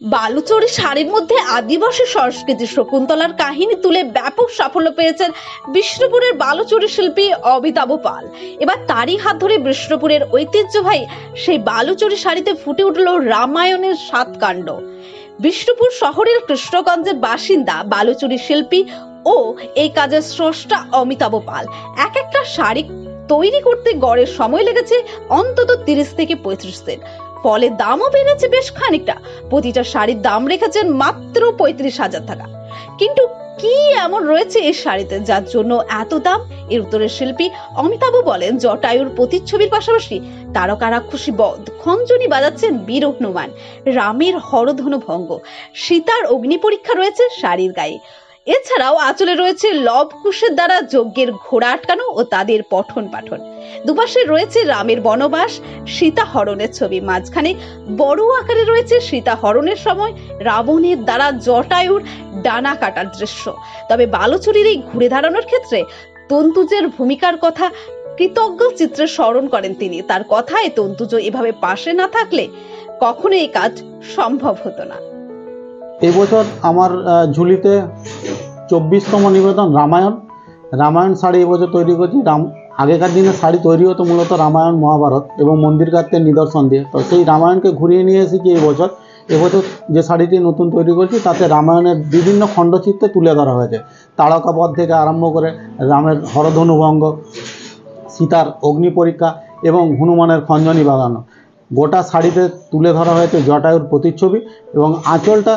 বালুচরী শাড়ির মধ্যে আদিবাসী সংস্কৃতি শকুন্তলার কাহিনী তুলে ব্যাপক সাফল্য পেয়েছেন বিষ্ণুপুরের বালুচরী শিল্পী অমিতাভ পাল। এবার তারই হাত ধরে বিষ্ণুপুরের ঐতিহ্যবাহী সেই বালুচরী শাড়িতে ফুটে উঠল রামায়ণের 7 কাণ্ড। বিষ্ণুপুর শহরের কৃষ্ণগঞ্জের বাসিন্দা বালুচরী শিল্পী ও এই কাজের স্রষ্টা অমিতাভ পাল এক একটা শাড়ি তৈরি করতে গড়ে সময় লেগেছে অন্তত 30 থেকে 35 দিন। ফলে দামও বেড়েছে বেশ খানিকটা। প্রতিটা শাড়ির দাম রেখেছেন মাত্র 35,000 টাকা। কিন্তু কি এমন রয়েছে এই শাড়িতে যার জন্য এত দাম? এর উত্তরে শিল্পী অমিতাভ বলেন, জটায়ুর প্রতিচ্ছবির পাশাপাশি তারকা রাক্ষসী বধ, খঞ্জনি বাজাচ্ছেন বীর হনুমান, রামের হরধনু ভঙ্গ, সীতার অগ্নি পরীক্ষা রয়েছে শাড়ির গায়ে। এছাড়াও আঁচলে রয়েছে লব কুশের দ্বারা যজ্ঞের ঘোড়া আটকানো ও তাদের পঠন পাঠন। দুপাশে রয়েছে রামের বনবাস, সীতা হরণের ছবি। মাঝখানে বড় আকারে রয়েছে সীতা হরণের সময় রাবণের দ্বারা জটায়ুর ডানা কাটার দৃশ্য। তবে বালুচরীর এই ঘুরে দাঁড়ানোর ক্ষেত্রে তন্তুজের ভূমিকার কথা কৃতজ্ঞ চিত্রে স্মরণ করেন তিনি। তার কথায় তন্তুজ এভাবে পাশে না থাকলে কখনো এই কাজ সম্ভব হতো না। এবছর আমার ঝুলিতে 24তম নিবেদন রামায়ণ শাড়ি এবছর তৈরি করছি। আগেকার দিনে শাড়ি তৈরি হতো মূলত রামায়ণ, মহাভারত এবং মন্দির কাত্যের নিদর্শন দিয়ে। তো সেই রামায়ণকে ঘুরিয়ে নিয়ে এসেছি এবছর যে শাড়িটি নতুন তৈরি করছি তাতে রামায়ণের বিভিন্ন খণ্ডচিত্রে তুলে ধরা হয়েছে। তারকাবধ থেকে আরম্ভ করে রামের হরধনু ভঙ্গ, সীতার অগ্নি পরীক্ষা এবং হনুমানের খঞ্জনি বাগানো। গোটা শাড়িতে তুলে ধরা হয়েছে জটায়ুর প্রতিচ্ছবি এবং আঁচলটা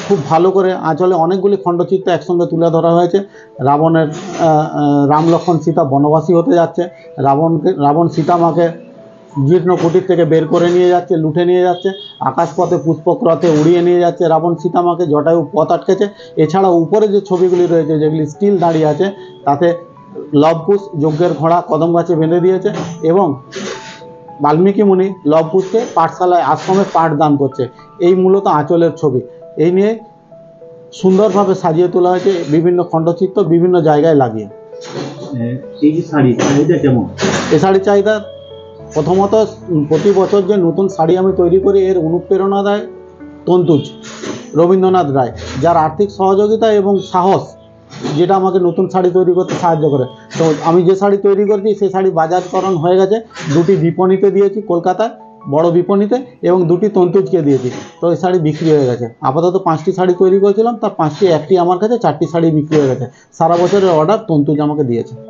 খুব ভালো করে, আঁচলে অনেকগুলি খণ্ডচিত্র একসঙ্গে তুলে ধরা হয়েছে। রাম লক্ষ্মণ সীতা বনবাসী হতে যাচ্ছে, রাবণ সীতামাকে জীর্ণ কুটির থেকে বের করে নিয়ে যাচ্ছে, লুঠে নিয়ে যাচ্ছে, আকাশপথে পুষ্পক রথে উড়িয়ে নিয়ে যাচ্ছে রাবণ সীতামাকে, জটায়ু পথ আটকেছে। এছাড়া উপরে যে ছবিগুলি রয়েছে যেগুলি স্টিল দাঁড়িয়ে আছে তাতে লবকুশ যজ্ঞের ঘোড়া কদম গাছে বেঁধে দিয়েছে এবং বাল্মীকি মুনি লবকুশকে পাঠশালায় আশ্রমে পাঠ দান করছে। এই মূলত আঁচলের ছবি। এই নিয়ে সুন্দরভাবে সাজিয়ে তোলা হয়েছে বিভিন্ন খণ্ডচিত্র বিভিন্ন জায়গায় লাগিয়ে। এই যে শাড়ির চাহিদা কেমন? এই শাড়ির চাহিদা প্রথমত প্রতি বছর যে নতুন শাড়ি আমি তৈরি করি এর অনুপ্রেরণা দেয় তন্তুজ রবীন্দ্রনাথ রায়, যার আর্থিক সহযোগিতা এবং সাহস যেটা আমাকে নতুন শাড়ি তৈরি করতে সাহায্য করে। তো আমি যে শাড়ি তৈরি করছি সেই শাড়ি বাজারকরণ হয়ে গেছে, 2টি বিপণীতে দিয়েছি কলকাতায় বড় বিপণীতে এবং 2টি তন্তুজকে দিয়েছি। তো এই শাড়ি বিক্রি হয়ে গেছে। আপাতত 5টি শাড়ি তৈরি করেছিলাম, তার 5টি, 1টি আমার কাছে, 4টি শাড়ি বিক্রি হয়ে গেছে। সারা বছরের অর্ডার তন্তুজ আমাকে দিয়েছে।